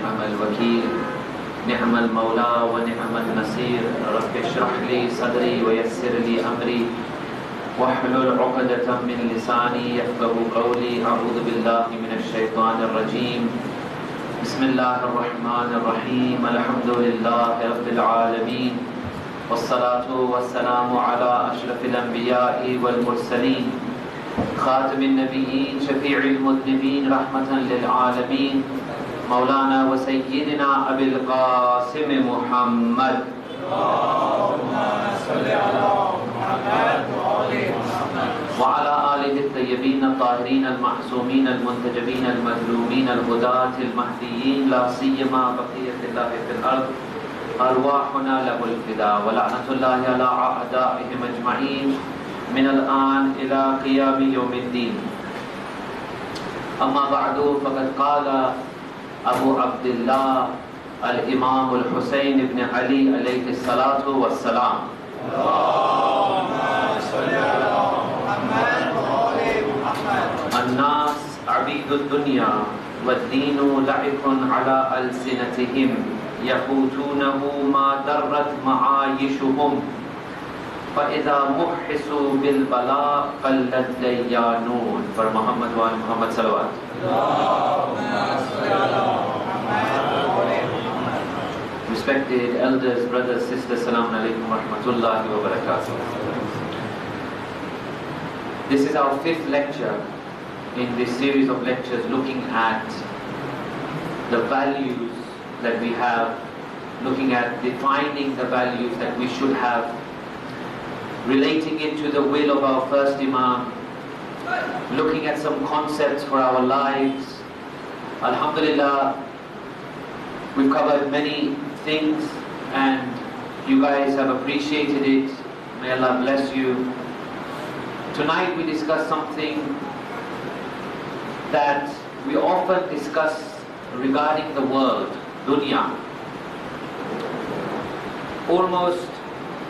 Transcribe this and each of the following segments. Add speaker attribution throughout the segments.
Speaker 1: ونعم الوكيل نعم المولى ونعم النصير رب اشرح لي صدري ويسر لي أمري واحلل عقدة من لساني يفقه قولي أعوذ بالله من الشيطان الرجيم بسم الله الرحمن الرحيم الحمد لله رب العالمين والصلاة والسلام على أشرف الأنبياء والمرسلين خاتم النبيين شفيع المذنبين رحمة للعالمين مولانا وسيدنا أبي القاسم محمد
Speaker 2: اللهم صل على محمد وآل محمد
Speaker 1: وعلى آله الطيبين الطاهرين المعصومين المنتجبين المظلومين الهداة المهديين لا سيما بقية الله في الأرض أرواحنا له الفداء ولعنة الله على أعدائهم أجمعين من الآن إلى قيام يوم الدين. أما بعد فقد قال أبو عبد الله الإمام الحسين بن علي عليه الصلاة والسلام
Speaker 2: اللهم صل على محمد وآل محمد
Speaker 1: الناس عبيد الدنيا والدين لعب على ألسنتهم يفوتونه ما درت معايشهم فإذا محسوا بالبلاء قلت ديانون. For Muhammad wa Muhammad salawat. Respected elders, brothers, sisters, Assalamu alaikum wa rahmatullahi wa barakatuh. This is our fifth lecture in this series of lectures looking at the values that we have, looking at defining the values that we should have, relating it to the will of our first Imam, looking at some concepts for our lives. Alhamdulillah, we've covered many things and you guys have appreciated it. May Allah bless you. Tonight we discuss something that we often discuss regarding the world, dunya. Almost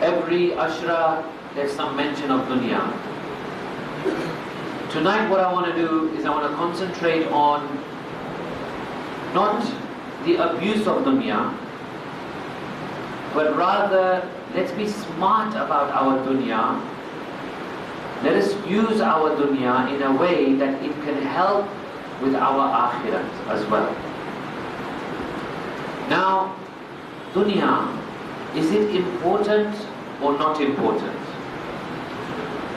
Speaker 1: every ashra there's some mention of dunya. Tonight what I want to do is I want to concentrate on not the abuse of dunya, but rather let's be smart about our dunya. Let us use our dunya in a way that it can help with our akhirat as well. Now, dunya, is it important or not important?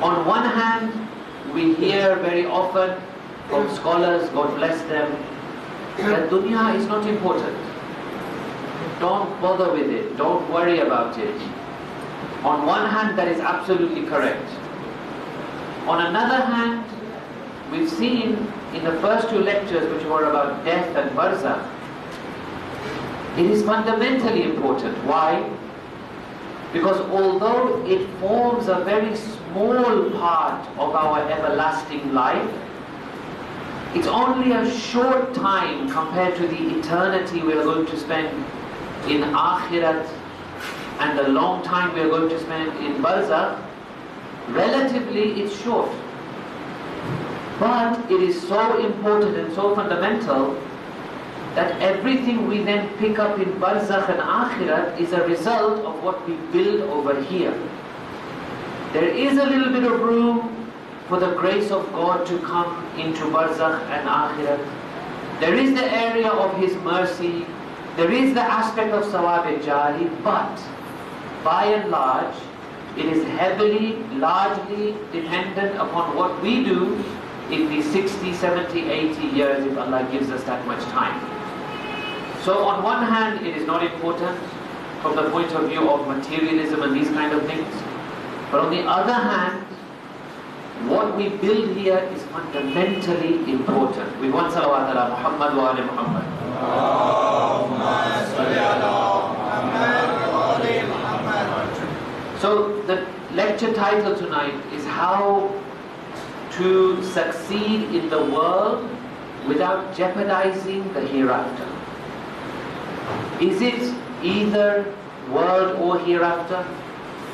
Speaker 1: On one hand, we hear very often from scholars, God bless them, that dunya is not important. Don't bother with it, don't worry about it. On one hand, that is absolutely correct. On another hand, we've seen in the first two lectures, which were about death and barzakh, it is fundamentally important. Why? Because although it forms a very small part of our everlasting life, it's only a short time compared to the eternity we are going to spend in akhirat and the long time we are going to spend in barzakh. Relatively it's short, but it is so important and so fundamental that everything we then pick up in barzakh and akhirat is a result of what we build over here. There is a little bit of room for the grace of God to come into barzakh and akhirat. There is the area of His mercy, there is the aspect of sawab-e-jari, but by and large it is heavily, largely dependent upon what we do in the 60, 70, 80 years if Allah gives us that much time. So on one hand it is not important from the point of view of materialism and these kind of things, but on the other hand, what we build here is fundamentally important. We want salawat ala Muhammad wa ala Muhammad. So the lecture title tonight is how to succeed in the world without jeopardizing the hereafter. Is it either world or hereafter?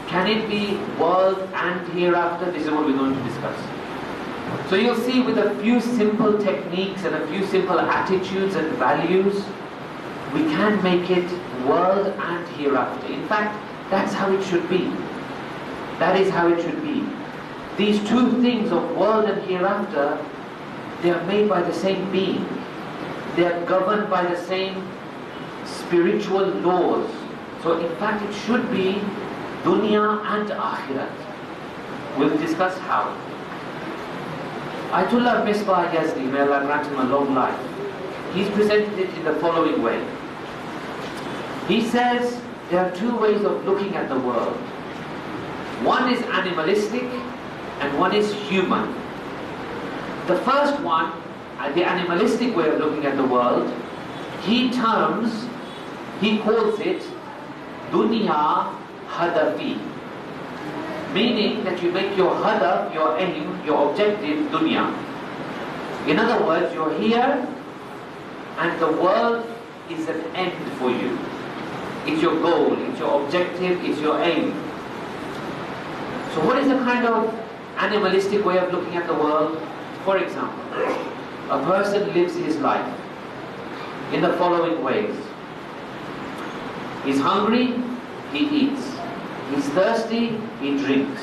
Speaker 1: Can it be world and hereafter? This is what we're going to discuss. So you'll see with a few simple techniques and a few simple attitudes and values, we can make it world and hereafter. In fact, that's how it should be. That is how it should be. These two things of world and hereafter, they are made by the same being. They are governed by the same spiritual laws. So in fact it should be dunya and akhirat. We'll discuss how. Ayatollah Misbah Yazdi, may Allah grant him a long life, he's presented it in the following way. He says there are two ways of looking at the world. One is animalistic and one is human. The first one, the animalistic way of looking at the world, he calls it dunya hadafi, meaning that you make your hadaf, your aim, your objective dunya. In other words, you're here and the world is an end for you. It's your goal, it's your objective, it's your aim. So what is the kind of animalistic way of looking at the world? For example, a person lives his life in the following ways. He's hungry, he eats. He's thirsty, he drinks.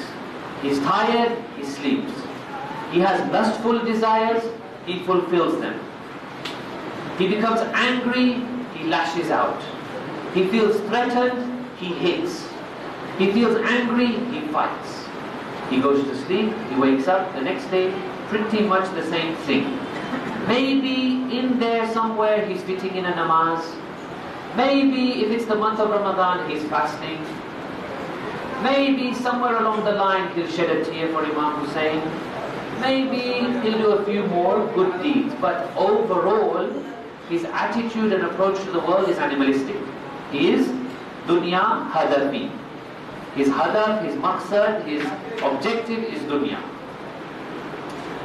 Speaker 1: He's tired, he sleeps. He has lustful desires, he fulfills them. He becomes angry, he lashes out. He feels threatened, he hits. He feels angry, he fights. He goes to sleep, he wakes up the next day, pretty much the same thing. Maybe in there somewhere he's fitting in a namaz. Maybe if it's the month of Ramadan, he's fasting. Maybe somewhere along the line he'll shed a tear for Imam Hussein. Maybe he'll do a few more good deeds. But overall, his attitude and approach to the world is animalistic. He is dunya hadafi. His hadaf, his maqsad, his objective is dunya.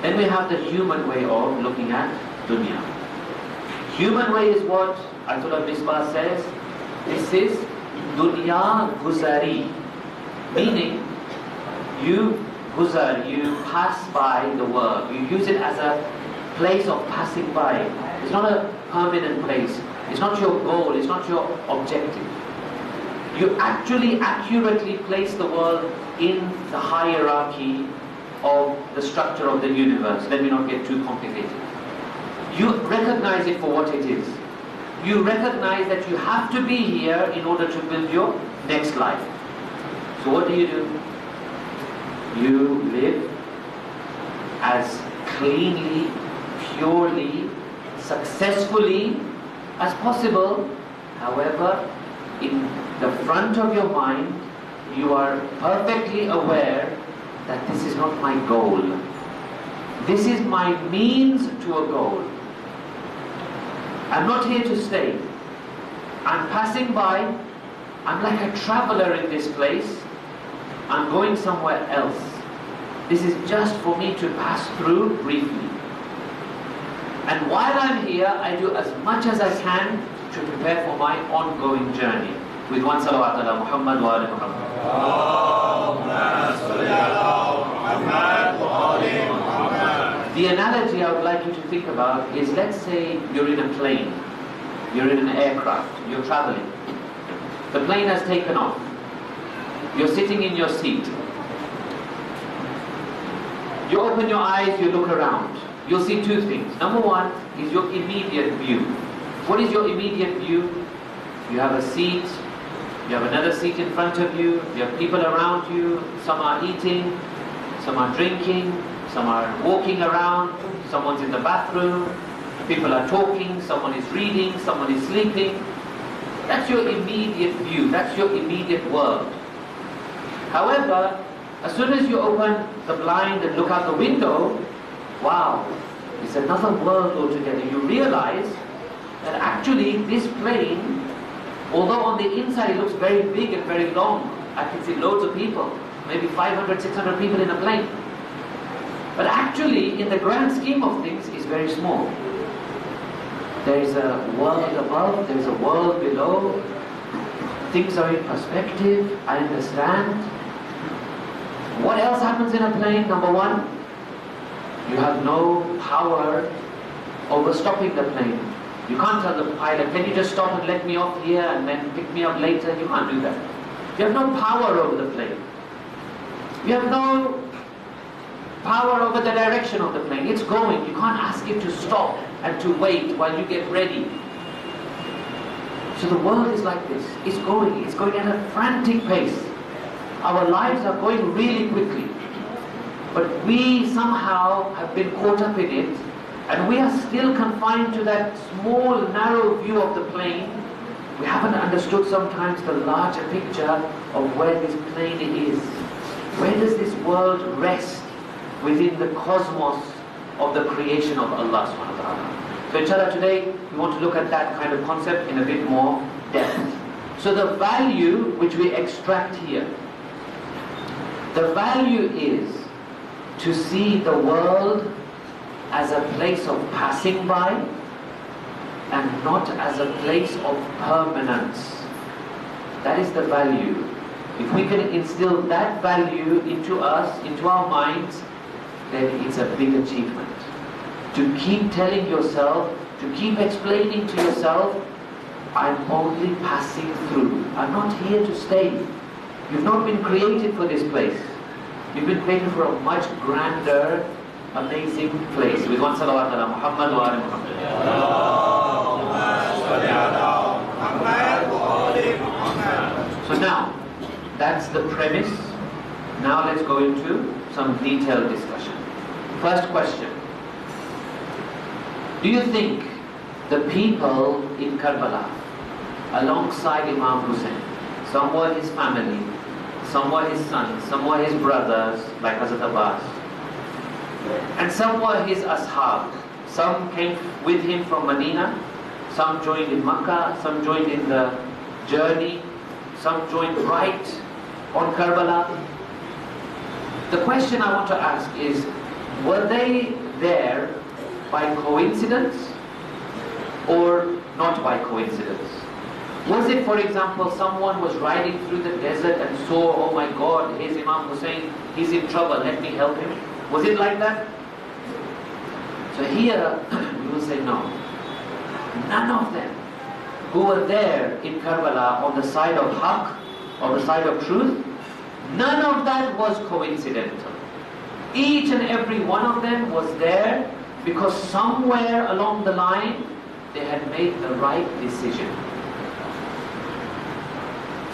Speaker 1: Then we have the human way of looking at dunya. Human way is what Ayatollah Misbah says, this is dunya guzari, meaning you guzar, you pass by the world, you use it as a place of passing by. It's not a permanent place, it's not your goal, it's not your objective. You actually accurately place the world in the hierarchy of the structure of the universe. Let me not get too complicated. You recognize it for what it is. You recognize that you have to be here in order to build your next life. So what do? You live as cleanly, purely, successfully as possible. However, in the front of your mind, you are perfectly aware that this is not my goal. This is my means to a goal. I'm not here to stay. I'm passing by. I'm like a traveler in this place. I'm going somewhere else. This is just for me to pass through briefly. And while I'm here, I do as much as I can to prepare for my ongoing journey. With one salawat ala Muhammad wa ala Muhammad. The analogy I would like you to think about is, let's say you're in a plane, you're in an aircraft, you're traveling. The plane has taken off. You're sitting in your seat. You open your eyes, you look around. You'll see two things. Number one is your immediate view. What is your immediate view? You have a seat, you have another seat in front of you, you have people around you, some are eating, some are drinking, some are walking around, someone's in the bathroom, people are talking, someone is reading, someone is sleeping. That's your immediate view, that's your immediate world. However, as soon as you open the blind and look out the window, wow, it's another world altogether. You realize that actually this plane, although on the inside it looks very big and very long, I can see loads of people, maybe 500, 600 people in a plane. But actually, in the grand scheme of things, it's very small. There is a world above, there is a world below. Things are in perspective, I understand. What else happens in a plane? Number one, you have no power over stopping the plane. You can't tell the pilot, can you just stop and let me off here and then pick me up later? You can't do that. You have no power over the plane. You have no power over the direction of the plane. It's going. You can't ask it to stop and to wait while you get ready. So the world is like this. It's going at a frantic pace. Our lives are going really quickly. But we somehow have been caught up in it, and we are still confined to that small, narrow view of the plane. We haven't understood sometimes the larger picture of where this plane is. Where does this world rest within the cosmos of the creation of Allah subhanahu wa ta'ala? So inshallah today we want to look at that kind of concept in a bit more depth. So the value which we extract here, the value is to see the world as a place of passing by and not as a place of permanence. That is the value. If we can instill that value into us, into our minds, then it's a big achievement. To keep telling yourself, to keep explaining to yourself, I'm only passing through. I'm not here to stay. You've not been created for this place. You've been created for a much grander, amazing place. With one salawat ala Muhammad wa ala Muhammad. So now, that's the premise. Now let's go into some detailed discussion. First question. Do you think the people in Karbala, alongside Imam Hussein, some were his family, some were his sons, some were his brothers, like Hazrat Abbas, and some were his ashab. Some came with him from Medina, some joined in Makkah, some joined in the journey, some joined right on Karbala. The question I want to ask is, were they there by coincidence or not by coincidence? Was it, for example, someone was riding through the desert and saw, oh my God, here's Imam Hussein, he's in trouble, let me help him? Was it like that? So here, we will say no. None of them who were there in Karbala on the side of Haqq, on the side of truth, none of that was coincidental. Each and every one of them was there because somewhere along the line, they had made the right decision.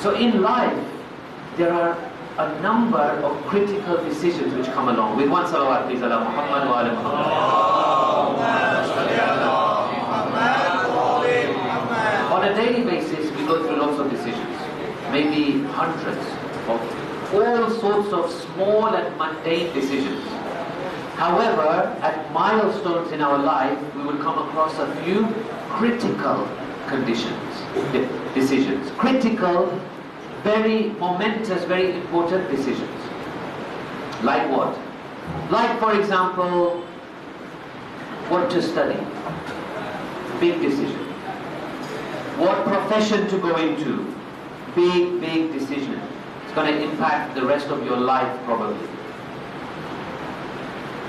Speaker 1: So in life, there are a number of critical decisions which come along. With one salawat, please, ala Muhammad wa ala Muhammad. On a daily basis, we go through lots of decisions, maybe hundreds of all sorts of small and mundane decisions. However, at milestones in our life, we will come across a few critical decisions. Critical, very momentous, very important decisions. Like what? Like, for example, what to study. Big decision. What profession to go into. Big, big decision. It's going to impact the rest of your life probably.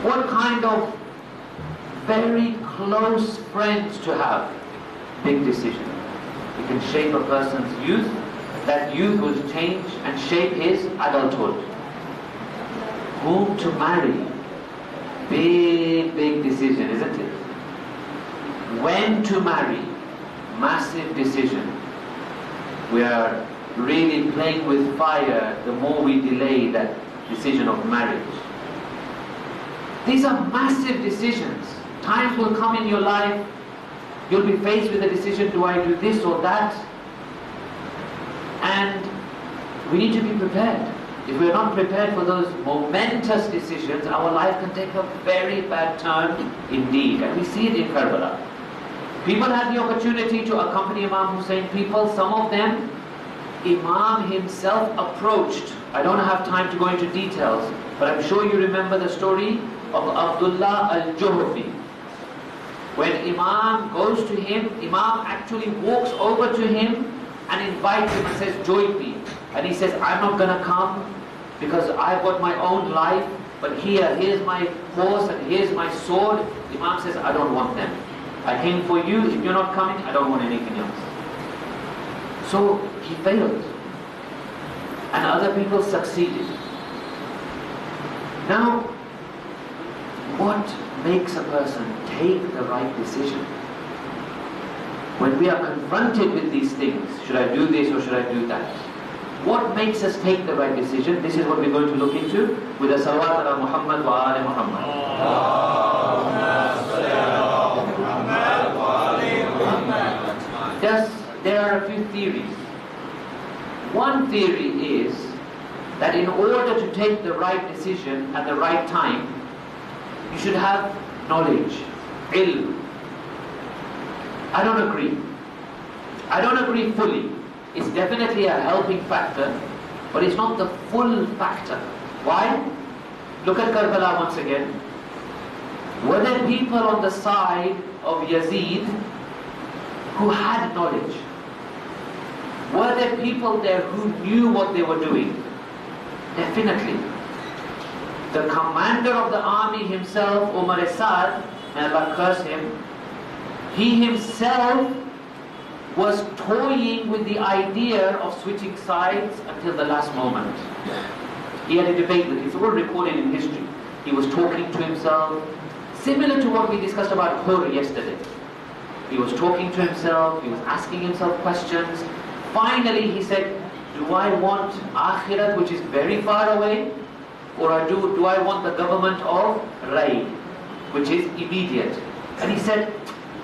Speaker 1: What kind of very close friends to have? Big decision. It can shape a person's youth. That youth will change and shape his adulthood. Whom to marry? Big, big decision, isn't it? When to marry? Massive decision. We are really playing with fire the more we delay that decision of marriage. These are massive decisions. Times will come in your life, you'll be faced with a decision, do I do this or that? And we need to be prepared. If we're not prepared for those momentous decisions, our life can take a very bad turn indeed. And we see it in Karbala. People had the opportunity to accompany Imam Hussein. People, some of them, Imam himself approached. I don't have time to go into details, but I'm sure you remember the story of Abdullah al-Juhfi. When Imam goes to him, Imam actually walks over to him and invites him and says, join me. And he says, I'm not going to come because I've got my own life, but here's my horse and here's my sword. Imam says, I don't want them. I came for you. If you're not coming, I don't want anything else. So he failed. And other people succeeded. Now, what makes a person take the right decision? When we are confronted with these things, should I do this or should I do that? What makes us take the right decision? This is what we're going to look into with a salawat ala Muhammad wa ala Muhammad. There are a few theories. One theory is that in order to take the right decision at the right time, you should have knowledge, ilm. I don't agree. I don't agree fully. It's definitely a helping factor, but it's not the full factor. Why? Look at Karbala once again. Were there people on the side of Yazid who had knowledge? Were there people there who knew what they were doing? Definitely. The commander of the army himself, Umar Asad, may Allah curse him, he himself was toying with the idea of switching sides until the last moment. He had a debate with him. It's all recorded in history. He was talking to himself, similar to what we discussed about Hur yesterday. He was talking to himself, he was asking himself questions. Finally he said, do I want Akhirat, which is very far away, or do I want the government of Rai, which is immediate? And he said,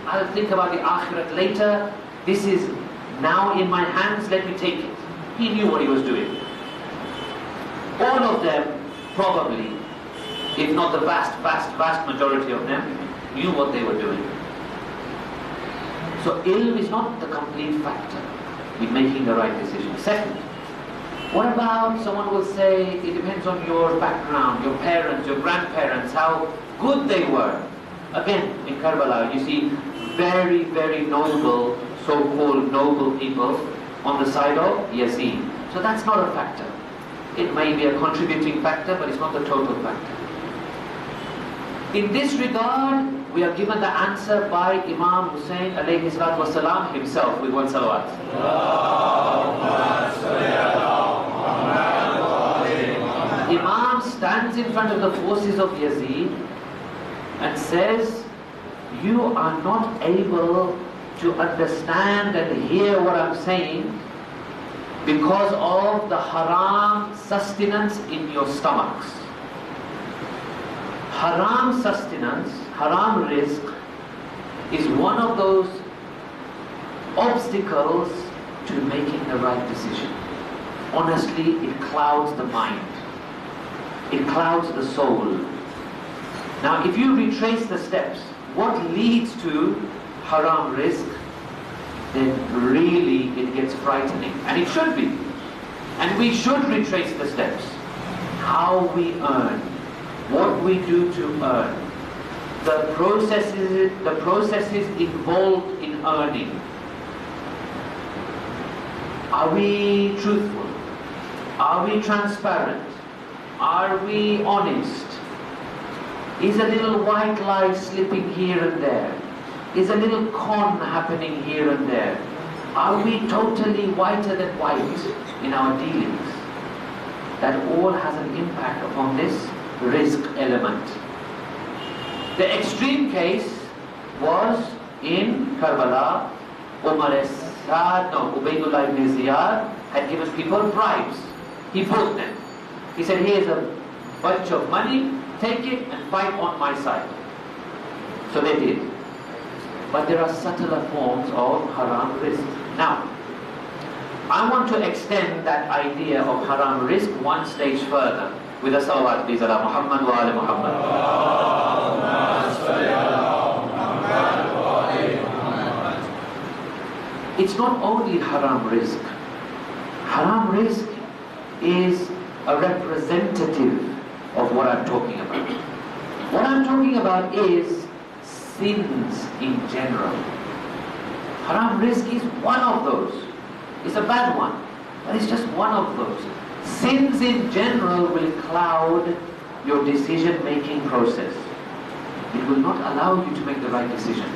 Speaker 1: I'll think about the Akhirat later. This is now in my hands, let me take it. He knew what he was doing. All of them, probably, if not the vast majority of them, knew what they were doing. So ilm is not the complete factor in making the right decision. Second, what about someone will say, it depends on your background, your parents, your grandparents, how good they were. Again, in Karbala, you see very, very noble, so-called noble people on the side of Yazid. So that's not a factor. It may be a contributing factor, but it's not the total factor. In this regard, we are given the answer by Imam Hussain alayhi salatu wasalam himself with one salawat. Imam stands in front of the forces of Yazid and says, you are not able to understand and hear what I'm saying because of the haram sustenance in your stomachs. Haram sustenance, haram rizq, is one of those obstacles to making the right decision. Honestly, it clouds the mind. It clouds the soul. Now, if you retrace the steps, what leads to haram rizq, then really it gets frightening. And it should be. And we should retrace the steps. How we earn, what we do to earn, the processes involved in earning. Are we truthful? Are we transparent? Are we honest? Is a little white lie slipping here and there? Is a little con happening here and there? Are we totally whiter than white in our dealings? That all has an impact upon this risk element. The extreme case was in Karbala. Ubaydullah ibn Ziyad had given people bribes. He brought them. He said, here's a bunch of money, take it and fight on my side. So they did. But there are subtler forms of haram rizq. Now, I want to extend that idea of haram rizq one stage further with a salawat please ala Muhammad wa ala Muhammad. It's not only haram rizq. Haram rizq is a representative of what I'm talking about. What I'm talking about is sins in general. Haram rizq is one of those. It's a bad one, but it's just one of those. Sins in general will cloud your decision-making process. It will not allow you to make the right decision.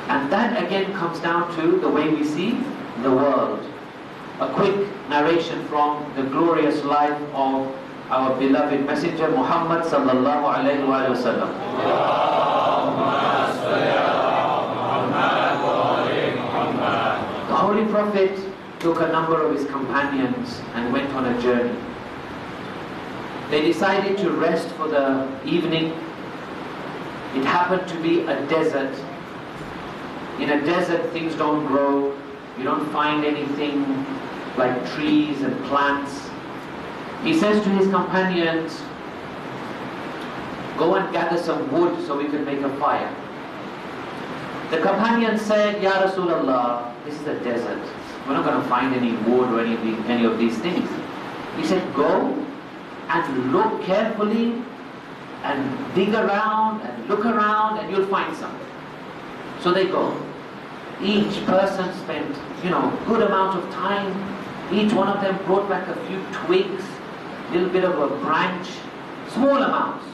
Speaker 1: And that again comes down to the way we see the world. A quick narration from the glorious life of our beloved Messenger Muhammad sallallahu alayhi wa sallam. The Holy Prophet took a number of his companions and went on a journey. They decided to rest for the evening. It happened to be a desert. In a desert, things don't grow. You don't find anything like trees and plants. He says to his companions, go and gather some wood so we can make a fire. The companions said, Ya Rasulullah, this is a desert. We're not going to find any wood or any of these things. He said, go and look carefully and dig around and look around and you'll find some. So they go. Each person spent, good amount of time. Each one of them brought back a few twigs, a little bit of a branch, small amounts.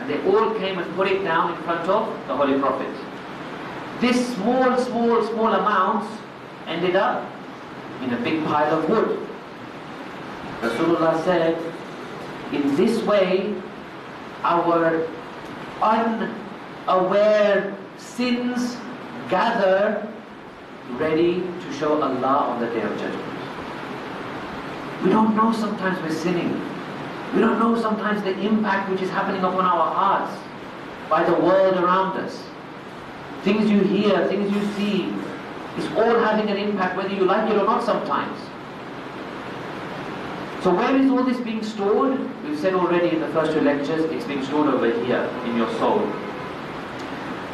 Speaker 1: And they all came and put it down in front of the Holy Prophet. This small amounts ended up in a big pile of wood. Rasulullah said, in this way, our unaware sins gather ready to show Allah on the Day of Judgment. We don't know sometimes we're sinning. We don't know sometimes the impact which is happening upon our hearts by the world around us. Things you hear, things you see, it's all having an impact whether you like it or not sometimes. So where is all this being stored? We've said already in the first two lectures, it's being stored over here in your soul.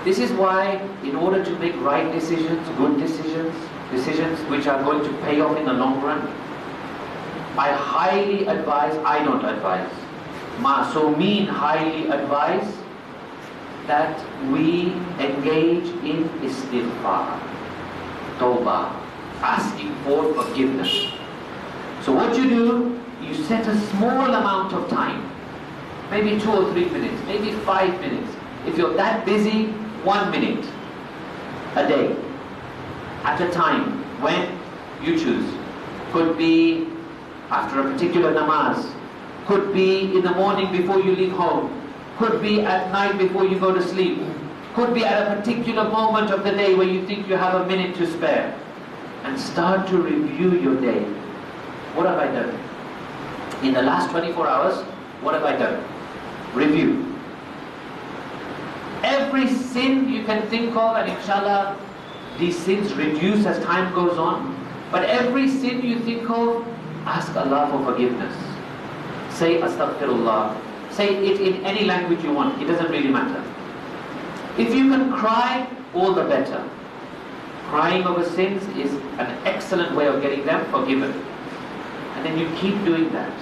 Speaker 1: This is why, in order to make right decisions, good decisions, decisions which are going to pay off in the long run, I highly advise, I don't advise, Ma'asumeen highly advise that we engage in istighfar, tawbah, asking for forgiveness. So what you do, you set a small amount of time, maybe 2 or 3 minutes, maybe 5 minutes. If you're that busy, 1 minute a day, at a time, when you choose. Could be after a particular namaz, could be in the morning before you leave home, could be at night before you go to sleep, could be at a particular moment of the day where you think you have a minute to spare. And start to review your day. What have I done? In the last 24 hours, what have I done? Review. Every sin you can think of, and inshallah, these sins reduce as time goes on. But every sin you think of, ask Allah for forgiveness. Say astaghfirullah. Say it in any language you want. It doesn't really matter. If you can cry, all the better. Crying over sins is an excellent way of getting them forgiven. And then you keep doing that.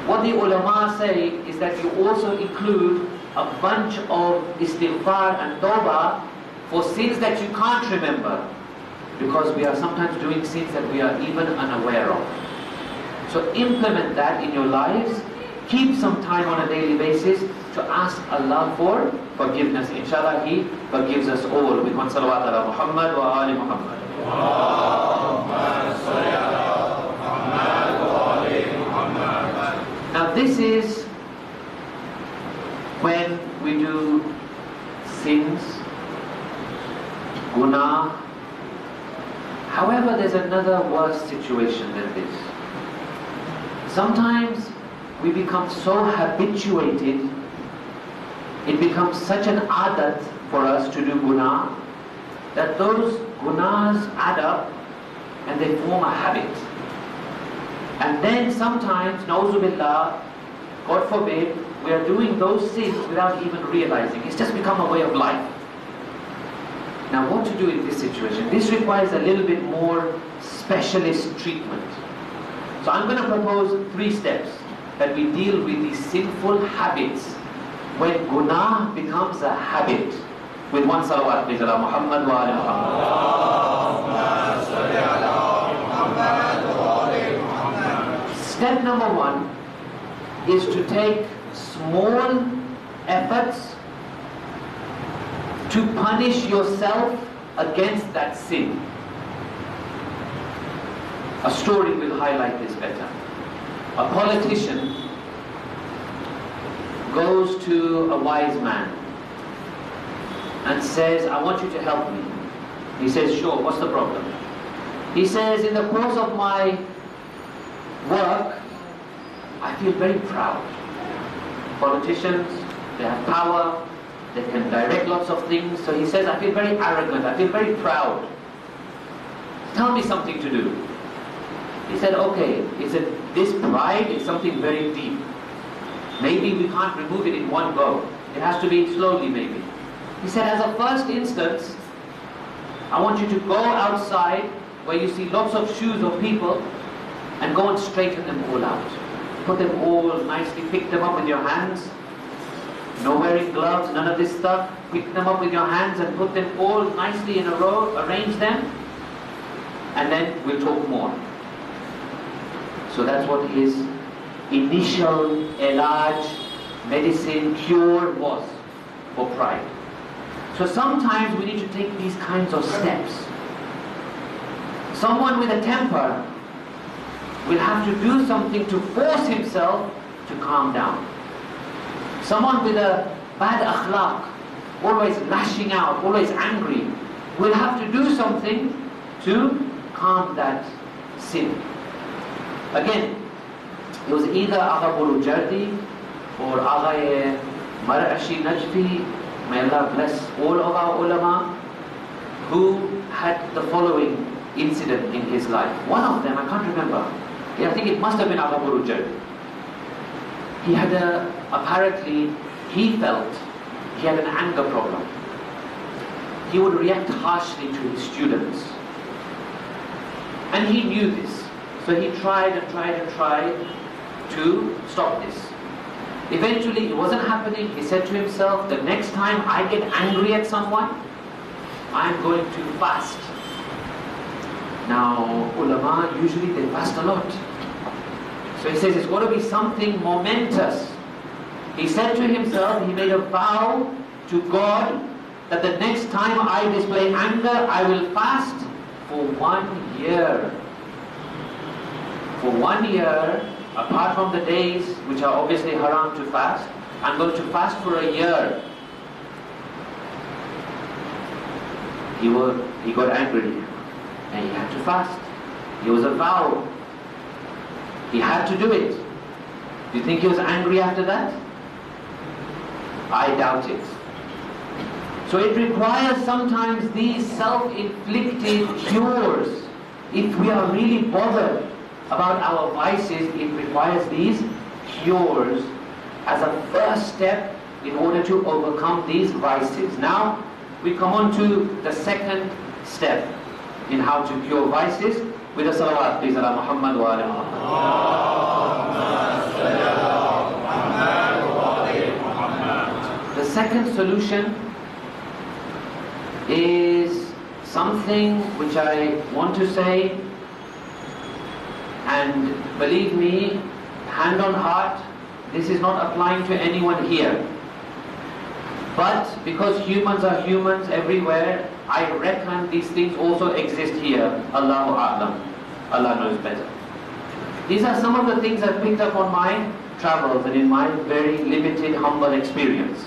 Speaker 1: What the ulama say is that you also include a bunch of istighfar and tawbah for sins that you can't remember, because we are sometimes doing sins that we are even unaware of. So implement that in your lives. Keep some time on a daily basis to ask Allah for forgiveness. Inshallah, He forgives us all. We want salawat ala Muhammad wa ali Muhammad. Now this is when we do sins, guna. However, there's another worse situation than this. Sometimes we become so habituated, it becomes such an adat for us to do guna, that those gunas add up and they form a habit. And then sometimes, na'uzu billah, God forbid, we are doing those sins without even realizing. It's just become a way of life. Now what to do in this situation? This requires a little bit more specialist treatment. So I'm going to propose 3 steps that we deal with these sinful habits when guna becomes a habit. With one salawat, please, ala Muhammad wa ali Muhammad. Step number 1 is to take small efforts to punish yourself against that sin. A story will highlight this better. A politician goes to a wise man and says, I want you to help me. He says, sure, what's the problem? He says, in the course of my work, I feel very proud. Politicians, they have power, they can direct lots of things. So he says, I feel very arrogant, I feel very proud. Tell me something to do. He said, okay, he said, this pride is something very deep. Maybe we can't remove it in one go. It has to be slowly maybe. He said, as a first instance, I want you to go outside where you see lots of shoes of people and go and straighten them all out. Put them all nicely, pick them up with your hands. No wearing gloves, none of this stuff. Pick them up with your hands and put them all nicely in a row, arrange them, and then we'll talk more. So that's what his initial ilaj, medicine, cure was for pride. So sometimes we need to take these kinds of steps. Someone with a temper will have to do something to force himself to calm down. Someone with a bad akhlaq, always lashing out, always angry, will have to do something to calm that sin. Again, it was either Agha Bulu Jardi or Agha Marashi Najfi, may Allah bless all of our ulama, who had the following incident in his life. One of them, I can't remember, I think it must have been Agha Bulu Jardi. He had apparently, he felt he had an anger problem. He would react harshly to his students. And he knew this. So he tried and tried and tried to stop this. Eventually it wasn't happening. He said to himself, the next time I get angry at someone, I'm going to fast. Now, ulama, usually they fast a lot. So he says, it's got to be something momentous. He said to himself, he made a vow to God that the next time I display anger, I will fast for 1 year. For 1 year, apart from the days which are obviously haram to fast, I'm going to fast for a year. He got angry and he had to fast. It was a vow. He had to do it. Do you think he was angry after that? I doubt it. So it requires sometimes these self-inflicted cures. If we are really bothered about our vices, it requires these cures as a first step in order to overcome these vices. Now, we come on to the second step in how to cure vices with a salawat, please, ala Muhammad wa ala Muhammad. The second solution is something which I want to say, and believe me, hand on heart, this is not applying to anyone here. But because humans are humans everywhere, I reckon these things also exist here. Allahu A'lam. Allah knows better. These are some of the things I've picked up on my travels and in my very limited, humble experience.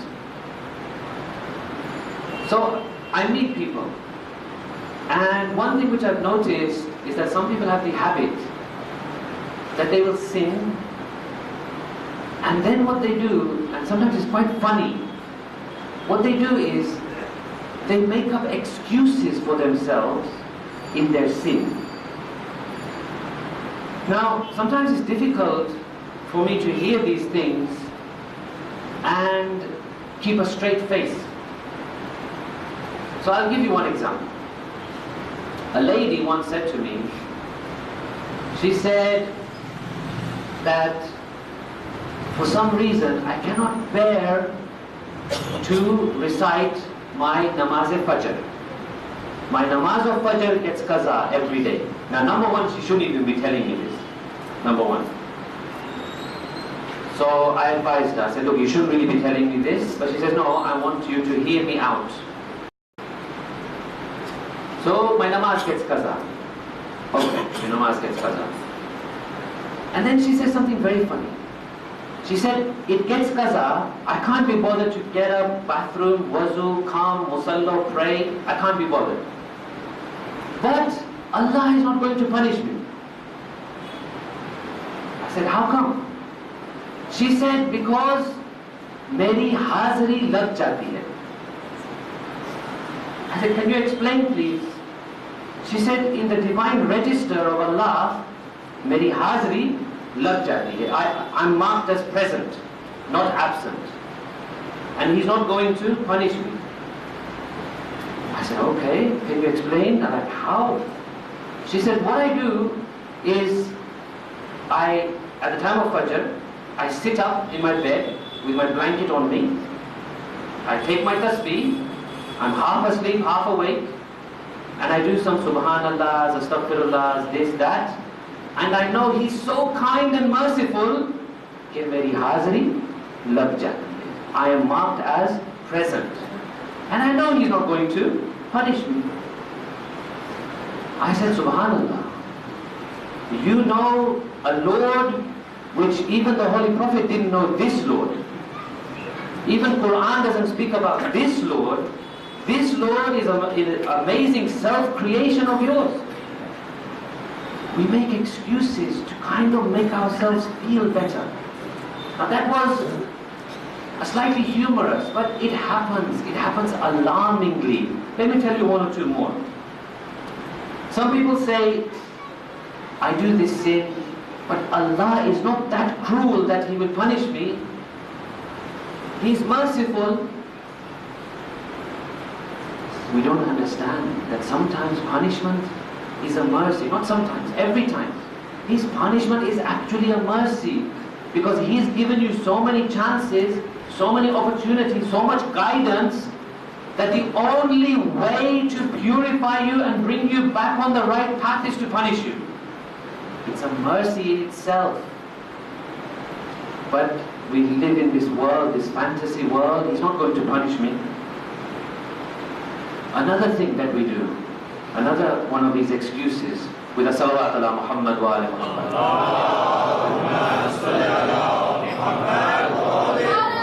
Speaker 1: So I meet people, and one thing which I've noticed is that some people have the habit that they will sin, and then what they do, and sometimes it's quite funny, what they do is they make up excuses for themselves in their sin. Now, sometimes it's difficult for me to hear these things and keep a straight face. So I'll give you one example. A lady once said to me, she said that for some reason I cannot bear to recite my namaz-e-fajr. My namaz of fajr gets qaza every day. Now, number one, she shouldn't even be telling me this. Number one. So I advised her. I said, look, you shouldn't really be telling me this. But she says, no, I want you to hear me out. So my namaz gets qaza. Okay, your namaz gets qaza. And then she says something very funny. She said, it gets qaza, I can't be bothered to get up, bathroom, wuzu, come, musalla, pray. I can't be bothered. But Allah is not going to punish me. I said, how come? She said, because meri hazri lag jati hai. I said, can you explain please? She said, in the divine register of Allah, meri hazri lag jati hai. I'm marked as present, not absent. And He's not going to punish me. I said, okay, can you explain? I'm like, how? She said, what I do is, at the time of Fajr, I sit up in my bed with my blanket on me. I take my tasbih, I'm half asleep, half awake, and I do some subhanallahs, astaghfirullahs, this, that, and I know He's so kind and merciful, ke meri hazri lag jati hai. I am marked as present. And I know He's not going to punish me. I said, subhanallah, you know a Lord which even the Holy Prophet didn't know this Lord. Even Quran doesn't speak about this Lord. This Lord is an amazing self-creation of yours. We make excuses to kind of make ourselves feel better. Now that was slightly humorous, but it happens. It happens alarmingly. Let me tell you one or two more. Some people say, I do this sin, but Allah is not that cruel that He will punish me. He's merciful. We don't understand that sometimes punishment is a mercy. Not sometimes, every time. His punishment is actually a mercy, because He's given you so many chances, so many opportunities, so much guidance, that the only way to purify you and bring you back on the right path is to punish you. It's a mercy in itself. But we live in this world, this fantasy world. He's not going to punish me. Another thing that we do, another one of these excuses, with a salawat ala Muhammad wa ala Muhammad. Allahumma salli ala Muhammad wa ala Muhammad.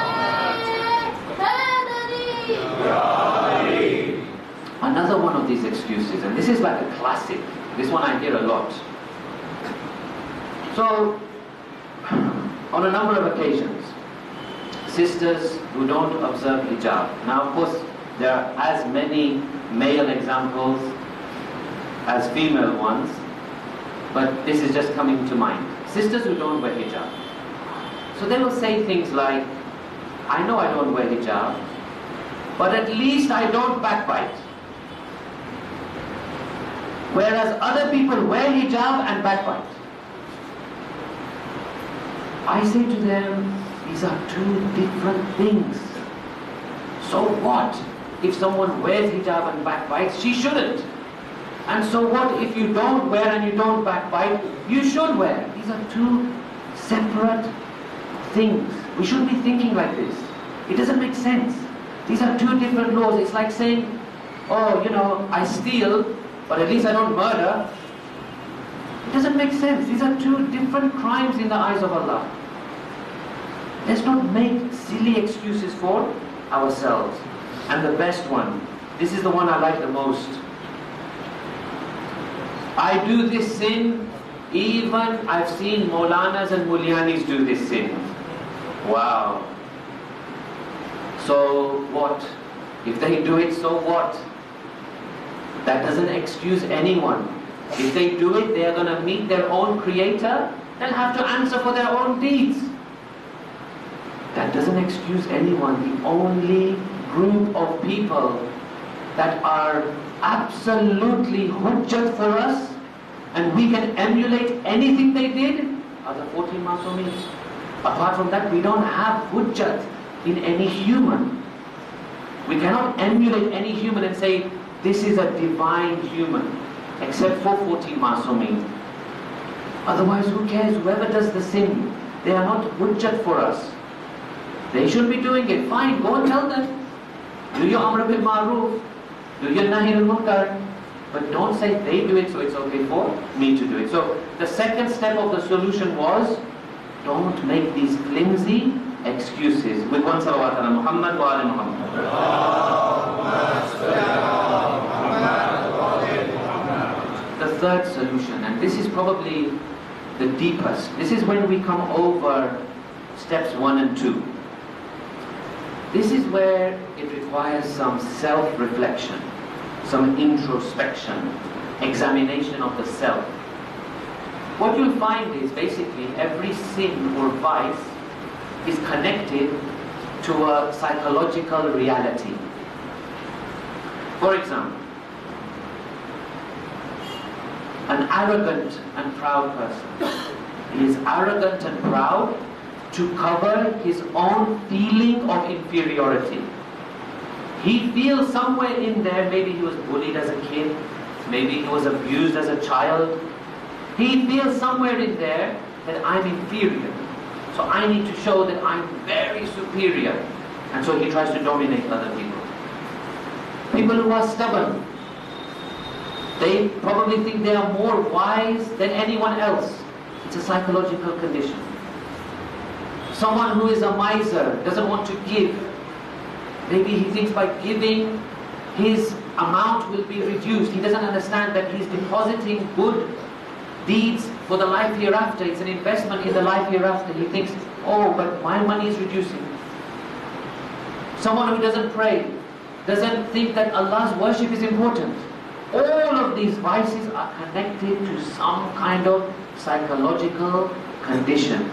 Speaker 1: Another one of these excuses, and this is like a classic. This one I hear a lot. So, on a number of occasions, sisters who don't observe hijab. Now, of course, there are as many male examples as female ones, but this is just coming to mind. Sisters who don't wear hijab. So they will say things like, I know I don't wear hijab, but at least I don't backbite. Whereas other people wear hijab and backbite. I say to them, these are two different things. So what if someone wears hijab and backbites? She shouldn't. And so what if you don't wear and you don't backbite? You should wear. These are two separate things. We shouldn't be thinking like this. It doesn't make sense. These are two different laws. It's like saying, oh, I steal, but at least I don't murder. It doesn't make sense. These are two different crimes in the eyes of Allah. Let's not make silly excuses for ourselves. And the best one, this is the one I like the most. I do this sin, even I've seen Maulanas and Mulyanis do this sin. Wow. So what? If they do it, so what? That doesn't excuse anyone. If they do it, they are going to meet their own Creator. They'll have to answer for their own deeds. That doesn't excuse anyone. The only group of people that are absolutely hujjat for us and we can emulate anything they did are the 14 Masumin. Apart from that, we don't have hujjat in any human. We cannot emulate any human and say, this is a divine human, except for 14 Masumin. Otherwise, who cares? Whoever does the sin, they are not hujjat for us. They should be doing it. Fine, go and tell them. Do your amr bil ma'roof. Do your nahi al munkar. but don't say they do it, so it's okay for me to do it. So the second step of the solution was, don't make these flimsy excuses. With one salawat ala Muhammad wa ala Muhammad. The third solution, and this is probably the deepest, this is when we come over steps 1 and 2. This is where it requires some self-reflection, some introspection, examination of the self. What you'll find is basically every sin or vice is connected to a psychological reality. For example, an arrogant and proud person. He is arrogant and proud to cover his own feeling of inferiority. He feels somewhere in there, maybe he was bullied as a kid, maybe he was abused as a child. He feels somewhere in there that I'm inferior. So I need to show that I'm very superior. And so he tries to dominate other people. People who are stubborn, they probably think they are more wise than anyone else. It's a psychological condition. Someone who is a miser, doesn't want to give. Maybe he thinks by giving, his amount will be reduced. He doesn't understand that he's depositing good deeds for the life hereafter. It's an investment in the life hereafter. He thinks, oh, but my money is reducing. Someone who doesn't pray, doesn't think that Allah's worship is important. All of these vices are connected to some kind of psychological condition.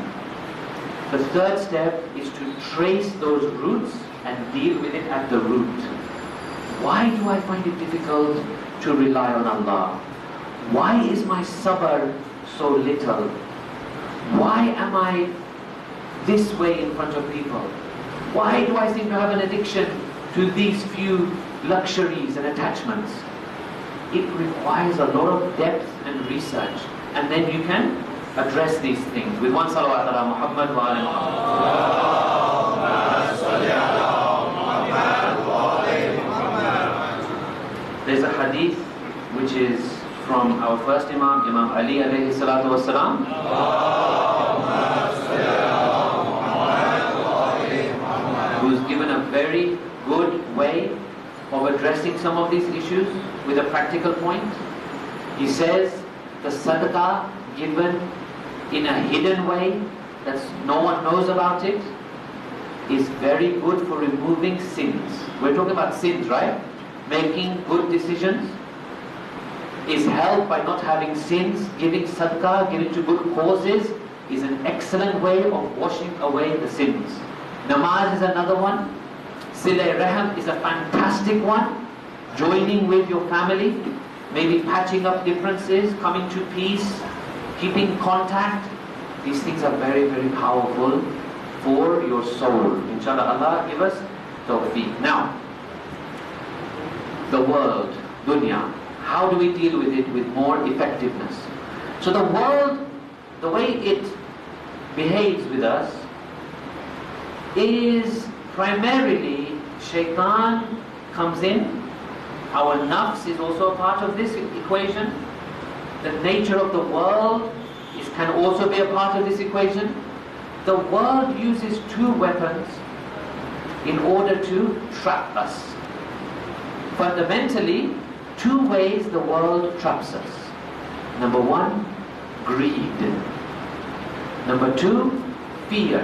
Speaker 1: The third step is to trace those roots and deal with it at the root. Why do I find it difficult to rely on Allah? Why is my sabr so little? Why am I this way in front of people? Why do I seem to have an addiction to these few luxuries and attachments? It requires a lot of depth and research, and then you can address these things. With one salawat ala Muhammad wa ala Muhammad. There's a hadith which is from our first Imam, Imam Ali alayhi salatu wassalam. Who's given a very good way of addressing some of these issues with a practical point. He says the sadaqah given in a hidden way that no one knows about it is very good for removing sins. We're talking about sins, right? Making good decisions is helped by not having sins. Giving sadaqah, giving to good causes is an excellent way of washing away the sins. Namaz is another one. Silay Raham is a fantastic one. Joining with your family, maybe patching up differences, coming to peace, keeping contact. These things are very, very powerful for your soul. Inshallah, Allah give us tawfiq. Now, the world, dunya, how do we deal with it with more effectiveness? So the world, the way it behaves with us is primarily shaitan comes in. Our nafs is also a part of this equation. The nature of the world can also be a part of this equation. The world uses two weapons in order to trap us. Fundamentally, two ways the world traps us. Number one, greed. Number two, fear.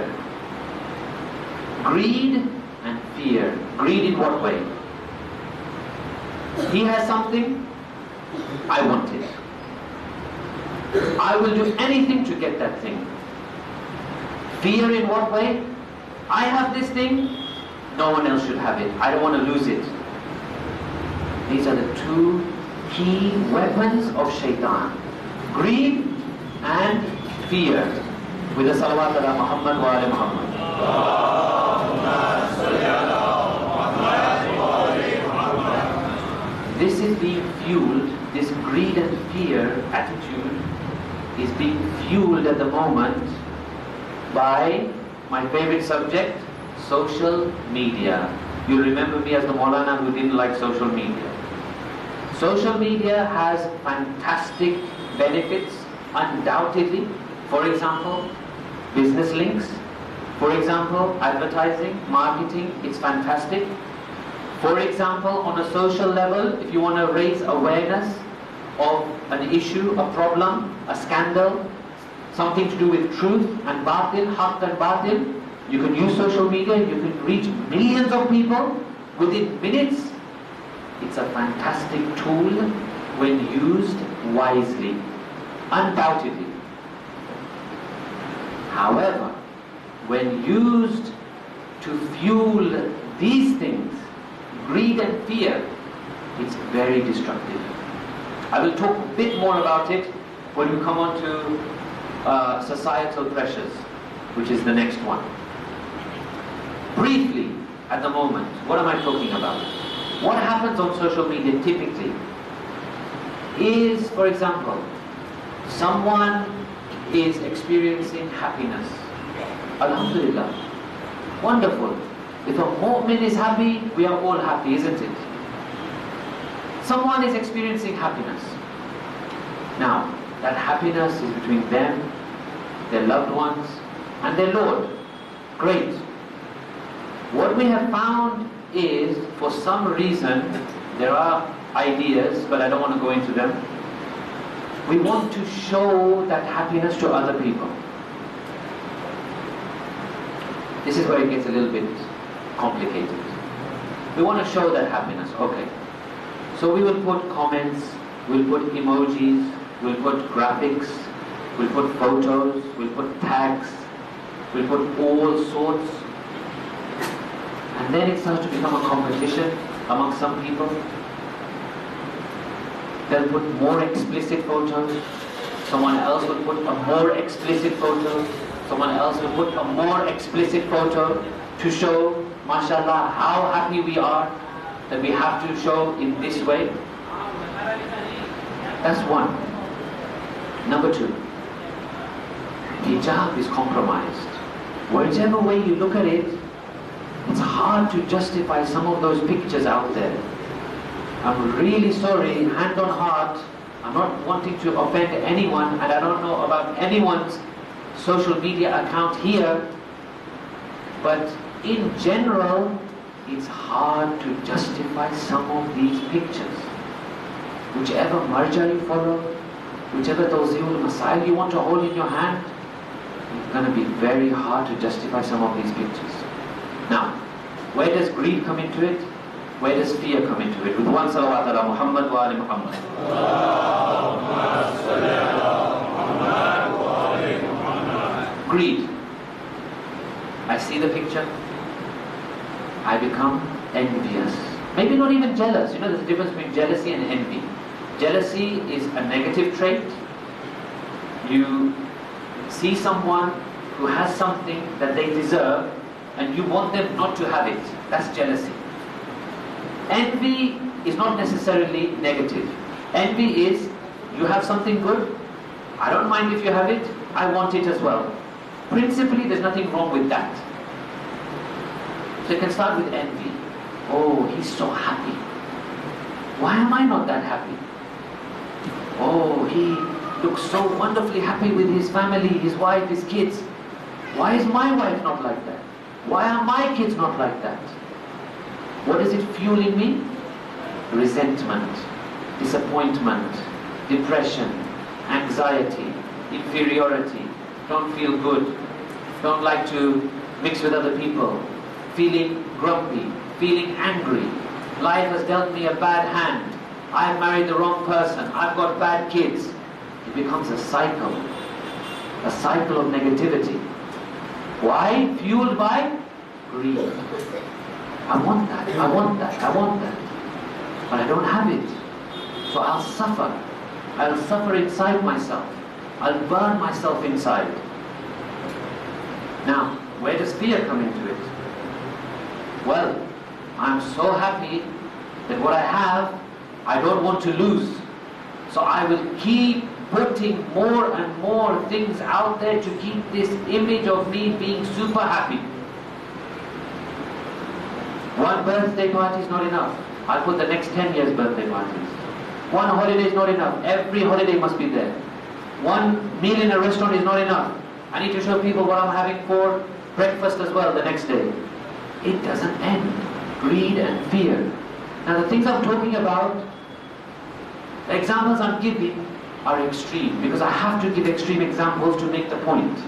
Speaker 1: Greed and fear. Greed in what way? He has something, I want it. I will do anything to get that thing. Fear in what way? I have this thing, no one else should have it. I don't want to lose it. These are the two key weapons of shaitan. Greed and fear. With the salawat ala Muhammad wa ala Muhammad. This is being fueled, this greed and fear attitude is being fueled at the moment by my favorite subject, social media. You remember me as the Maulana who didn't like social media. Social media has fantastic benefits, undoubtedly. For example, business links. For example, advertising, marketing, it's fantastic. For example, on a social level, if you want to raise awareness of an issue, a problem, a scandal, something to do with truth and batil, haqq and batil, you can use social media, you can reach millions of people within minutes. It's a fantastic tool when used wisely, undoubtedly. However, when used to fuel these things, greed and fear, it's very destructive. I will talk a bit more about it when we come on to societal pressures, which is the next one. Briefly, at the moment, what am I talking about? What happens on social media typically is, for example, someone is experiencing happiness. Alhamdulillah. Wonderful. If a mu'min is happy, we are all happy, isn't it? Someone is experiencing happiness. Now, that happiness is between them, their loved ones, and their Lord. Great. What we have found is, for some reason, there are ideas, but I don't want to go into them. We want to show that happiness to other people. This is where it gets a little bit complicated. We want to show that happiness, okay. So we will put comments, we'll put emojis, we'll put graphics, we'll put photos, we'll put tags, we'll put all sorts. And then it starts to become a competition among some people. They'll put more explicit photos. Someone else will put a more explicit photo. Someone else will put a more explicit photo to show, mashallah, how happy we are that we have to show in this way. That's one. Number two, hijab is compromised. Whichever way you look at it, it's hard to justify some of those pictures out there. I'm really sorry, hand on heart, I'm not wanting to offend anyone, and I don't know about anyone's social media account here, but in general, it's hard to justify some of these pictures. Whichever marja you follow, whichever tawzi'ul masail you want to hold in your hand, it's going to be very hard to justify some of these pictures. Now, where does greed come into it? Where does fear come into it? With one salawat ala Muhammad wa ali Muhammad. Greed. I see the picture, I become envious. Maybe not even jealous. You know, there's a difference between jealousy and envy. Jealousy is a negative trait. You see someone who has something that they deserve and you want them not to have it. That's jealousy. Envy is not necessarily negative. Envy is, you have something good, I don't mind if you have it, I want it as well. Principally, there's nothing wrong with that. So you can start with envy. Oh, he's so happy. Why am I not that happy? Oh, he looks so wonderfully happy with his family, his wife, his kids. Why is my wife not like that? Why are my kids not like that? What is it fueling me? Resentment, disappointment, depression, anxiety, inferiority, don't feel good, don't like to mix with other people, feeling grumpy, feeling angry. Life has dealt me a bad hand. I've married the wrong person. I've got bad kids. It becomes a cycle of negativity. Why? Fueled by greed. I want that, I want that, I want that. But I don't have it. So I'll suffer. I'll suffer inside myself. I'll burn myself inside. Now, where does fear come into it? Well, I'm so happy that what I have, I don't want to lose. So I will keep putting more and more things out there to keep this image of me being super happy. One birthday party is not enough. I'll put the next 10 years' birthday parties. One holiday is not enough. Every holiday must be there. One meal in a restaurant is not enough. I need to show people what I'm having for breakfast as well the next day. It doesn't end. Greed and fear. Now the things I'm talking about, the examples I'm giving are extreme, because I have to give extreme examples to make the point.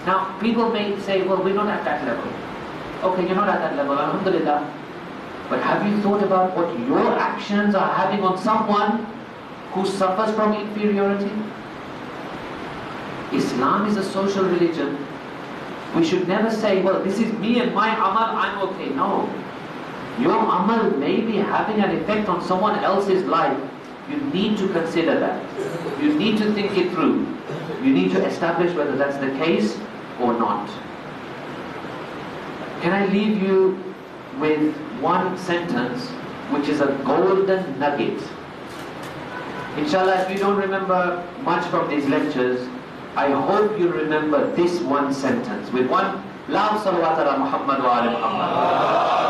Speaker 1: Now people may say, well, we're not at that level. Okay, you're not at that level, alhamdulillah. But have you thought about what your actions are having on someone who suffers from inferiority? Islam is a social religion. We should never say, well, this is me and my amal, I'm okay. No. Your amal may be having an effect on someone else's life. You need to consider that. You need to think it through. You need to establish whether that's the case or not. Can I leave you with one sentence which is a golden nugget? Inshallah, if you don't remember much from these lectures, I hope you remember this one sentence with one loud salawat ala Muhammad wa ala Muhammad.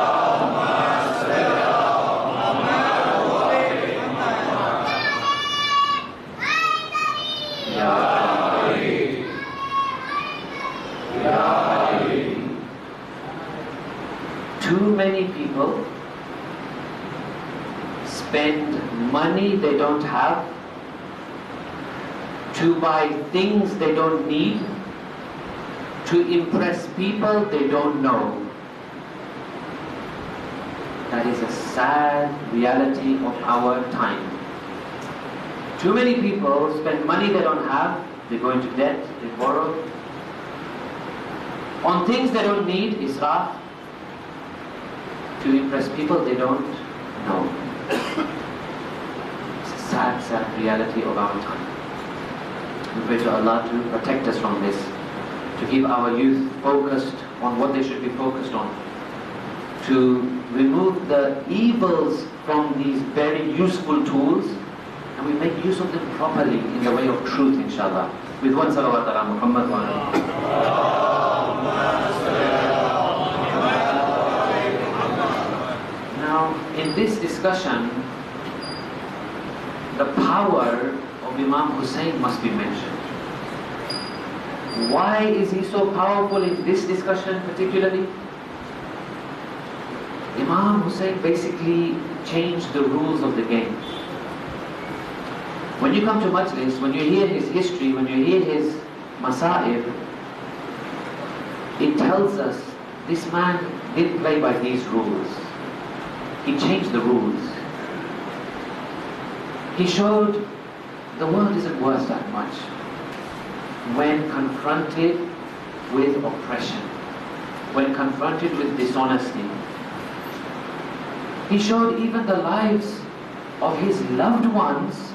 Speaker 1: Too many people spend money they don't have to buy things they don't need, to impress people they don't know. That is a sad reality of our time. Too many people spend money they don't have, they go into debt, they borrow, on things they don't need, israf, to impress people they don't know. It's a sad, sad reality of our time. We pray to Allah to protect us from this, to keep our youth focused on what they should be focused on, to remove the evils from these very useful tools, and we make use of them properly in the way of truth, inshallah. With one salawat ala Muhammad wa ala Now, in this discussion, the power of Imam Hussein must be mentioned. Why is he so powerful in this discussion particularly? Imam Hussein basically changed the rules of the game. When you come to Majlis, when you hear his history, when you hear his Masa'ib, it tells us this man didn't play by these rules. He changed the rules. He showed the world isn't worth that much when confronted with oppression, when confronted with dishonesty. He showed even the lives of his loved ones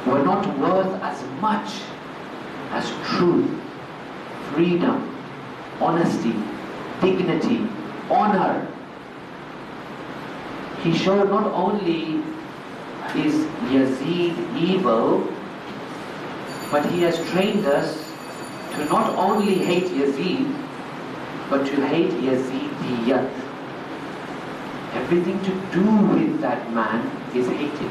Speaker 1: were not worth as much as truth, freedom, honesty, dignity, honor. He showed not only is Yazid evil, but he has trained us to not only hate Yazid, but to hate Yazidiyat. Everything to do with that man is hated.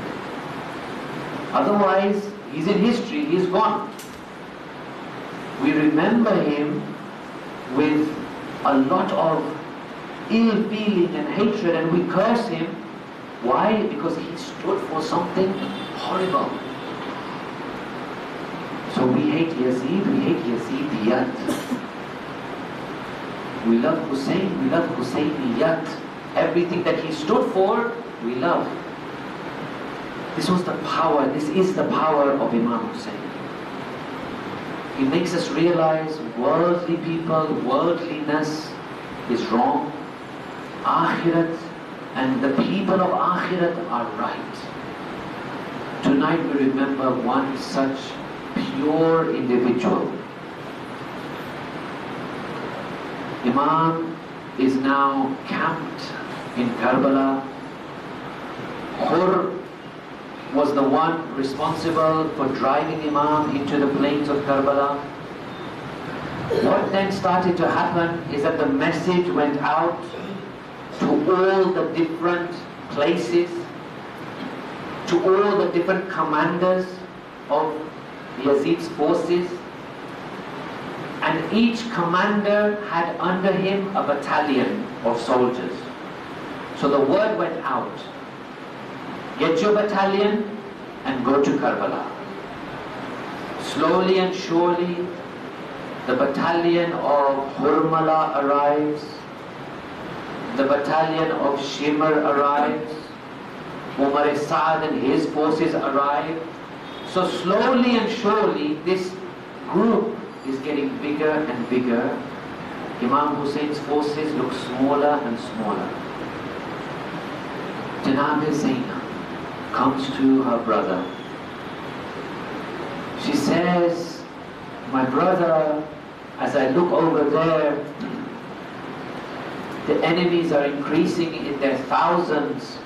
Speaker 1: Otherwise, he's in history, he's gone. We remember him with a lot of ill feeling and hatred, and we curse him. Why? Because he stood for something horrible. So we hate Yazid, we hate Yazidiyat. We love Hussein, we love Husayniyat. Everything that he stood for, we love. This was the power, this is the power of Imam Hussein. He makes us realize worldly people, worldliness is wrong. Akhirat and the people of Akhirat are right. Tonight we remember one such pure individual. Imam is now camped in Karbala. Khur was the one responsible for driving Imam into the plains of Karbala. What then started to happen is that the message went out to all the different places. to all the different commanders of Yazid's forces, and each commander had under him a battalion of soldiers. So the word went out, get your battalion and go to Karbala. Slowly and surely, the battalion of Hurmala arrives, the battalion of Shimr arrives, Umar Sa'ad and his forces arrive. So slowly and surely, this group is getting bigger and bigger. Imam Hussein's forces look smaller and smaller. Janab Zainab comes to her brother. She says, my brother, as I look over there, the enemies are increasing in their thousands.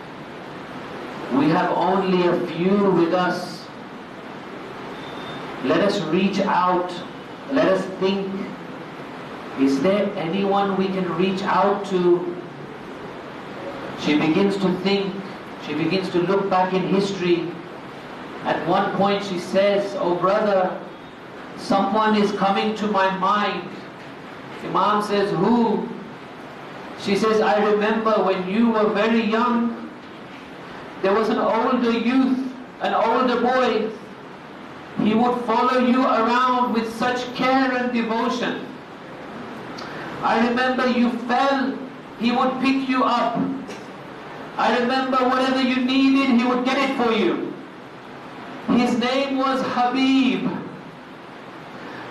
Speaker 1: We have only a few with us. Let us reach out. Let us think. Is there anyone we can reach out to? She begins to think. She begins to look back in history. At one point she says, oh brother, someone is coming to my mind. Imam says, who? She says, I remember when you were very young, there was an older youth, an older boy. He would follow you around with such care and devotion. I remember you fell, he would pick you up. I remember whatever you needed, he would get it for you. His name was Habib.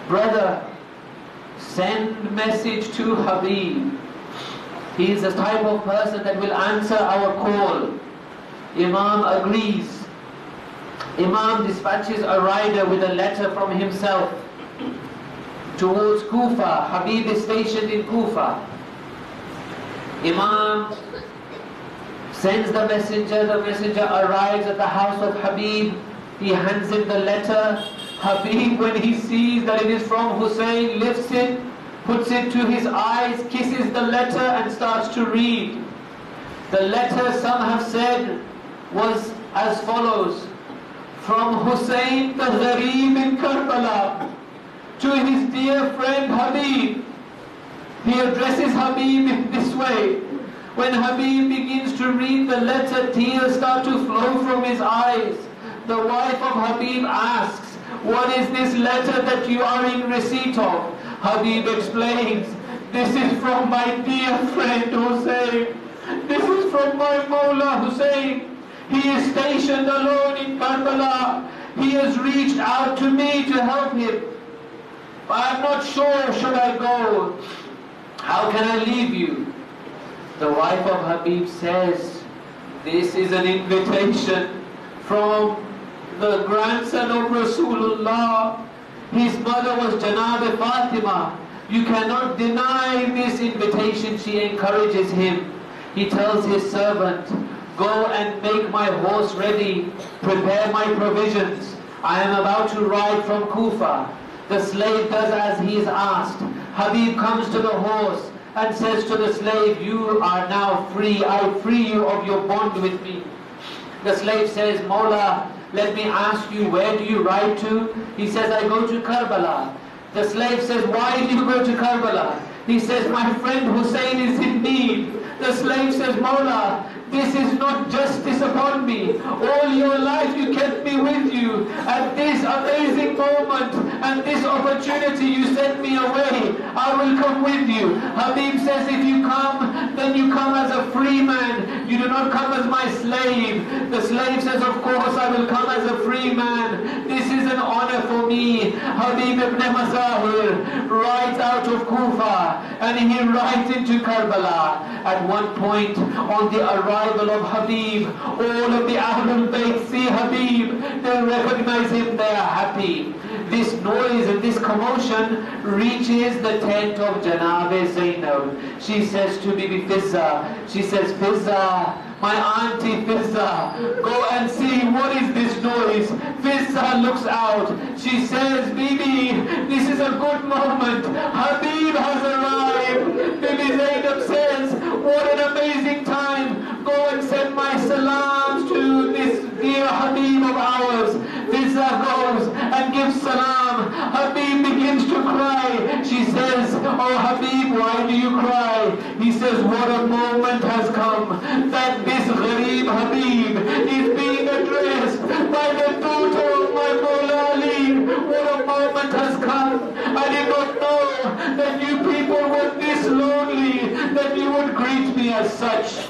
Speaker 1: Brother, send message to Habib. He is the type of person that will answer our call. Imam agrees. Imam dispatches a rider with a letter from himself towards Kufa. Habib is stationed in Kufa. Imam sends the messenger arrives at the house of Habib. He hands him the letter. Habib, when he sees that it is from Hussein, lifts it, puts it to his eyes, kisses the letter and starts to read. The letter, some have said, was as follows: from Hussein the Ghareeb in Karbala to his dear friend Habib. He addresses Habib in this way. When Habib begins to read the letter, tears start to flow from his eyes. The wife of Habib asks, what is this letter that you are in receipt of? Habib explains, this is from my dear friend Hussein. This is from my Mawla Hussein. He is stationed alone in Karbala. He has reached out to me to help him. I am not sure, should I go? How can I leave you? The wife of Habib says, this is an invitation from the grandson of Rasulullah. His mother was Janab Fatima. You cannot deny this invitation. She encourages him. He tells his servant, go and make my horse ready, prepare my provisions. I am about to ride from Kufa. The slave does as he is asked. Habib comes to the horse and says to the slave, you are now free. I free you of your bond with me. The slave says, Mawla, let me ask you, where do you ride to? He says, I go to Karbala. The slave says, why do you go to Karbala? He says, my friend Hussein is in need. The slave says, Mawla, this is not justice upon me. All your life you kept me with you. At this amazing moment and this opportunity you sent me away. I will come with you. Habib says, if you come, then you come as a free man. You do not come as my slave. The slave says, of course I will come as a free man. This is an honor for me. Habib ibn Mazahir rides out of Kufa and he rides into Karbala. At one point on the arrival of Habib, all of the Ahlul Bayt see Habib, they recognize him, they are happy. This noise and this commotion reaches the tent of Janab Zainab. She says to Bibi Fizza, she says, Fizza, my auntie Fizza, go and see what is this noise. Fizza looks out. She says, Bibi, this is a good moment. Habib has arrived. Bibi Zainab says, what an amazing time. Go and send my salams to this dear dear Habib of ours. Fizza goes and gives salam. Habib begins to cry. She says, oh Habib, why do you cry? He says, what a moment has come that this Gharib Habib is being addressed by the daughter of my Mawla Ali. What a moment has come. I did not know that you people were this lonely, that you would greet me as such.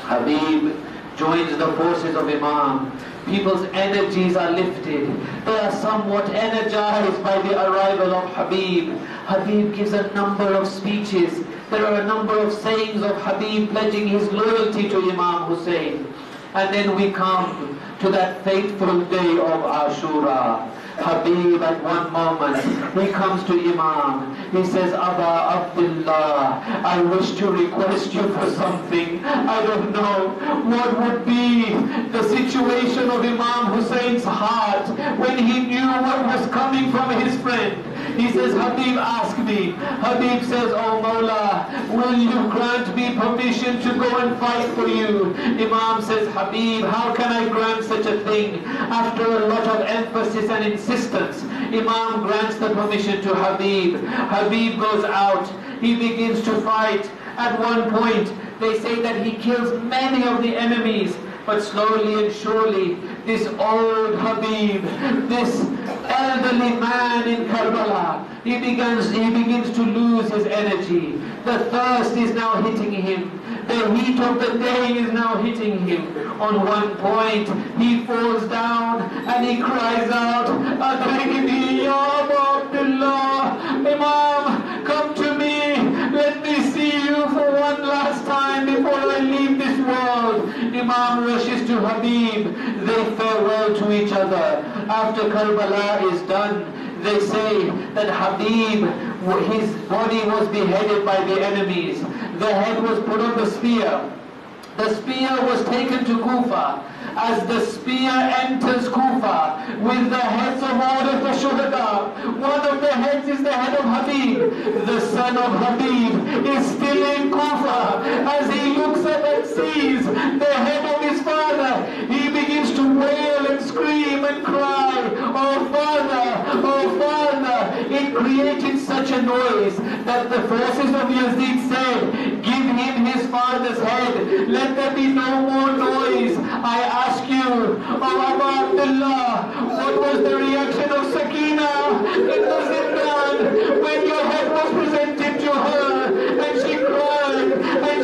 Speaker 1: Habib joins the forces of Imam. People's energies are lifted. They are somewhat energized by the arrival of Habib. Habib gives a number of speeches. There are a number of sayings of Habib pledging his loyalty to Imam Hussein. And then we come to that fateful day of Ashura. Habib at one moment, he comes to Imam. He says, Abba Abdullah, I wish to request you for something. I don't know what would be the situation of Imam Hussein's heart when he knew what was coming from his friend. He says, Habib, ask me. Habib says, oh Mawla, will you grant me permission to go and fight for you? Imam says, Habib, how can I grant such a thing? After a lot of emphasis and insistence, Imam grants the permission to Habib. Habib goes out. He begins to fight. At one point, they say that he kills many of the enemies. But slowly and surely, this old Habib, this elderly man in Karbala, he begins to lose his energy. The thirst is now hitting him. The heat of the day is now hitting him. On one point, he falls down and he cries out, Adrigni ya Abu Abdullah, Imam, come to me. Let me see you for one last time before I leave this world. Imam rushes to Habib. They farewell to each other. After Karbala is done, they say that Habib, his body was beheaded by the enemies. The head was put on the spear. The spear was taken to Kufa. As the spear enters Kufa with the heads of all of the Shuhada, one of the heads is the head of Habib. The son of Habib is still in Kufa. As he looks up and sees the head of his father, he begins to wail and scream and cry, oh father, oh father. It created such a noise that the forces of Yazid said, give him his father's head. Let there be no more noise. I ask you, oh Abu Abdullah, what was the reaction of Sakina in the Zindan when your head was presented to her? And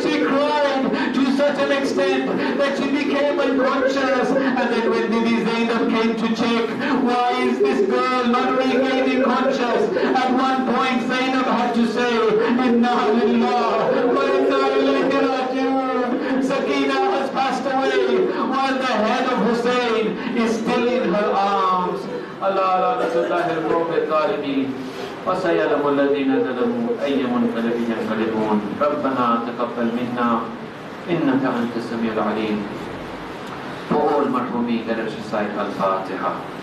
Speaker 1: she cried to such an extent that she became unconscious. And then when Bibi Zainab came to check, why is this girl not regaining conscious? At one point Zainab had to say, Inna lillah wa inna ilayhi raji'un. Sakina has passed away while the head of Hussein is still in her arms. Allah la'natullahi al-qawm al-zalimin. وَسَيَعْلَمُ الَّذِينَ ظَلَمُوا أَيَّ مُنْقَلَبٍ يَنْقَلِبُونَ رَبَّنَا تَقَبَّلْ مِنَّا إِنَّكَ أَنْتَ السَّمِيعُ الْعَلِيمُ. For all marhumi, let us recite Al-Fatiha.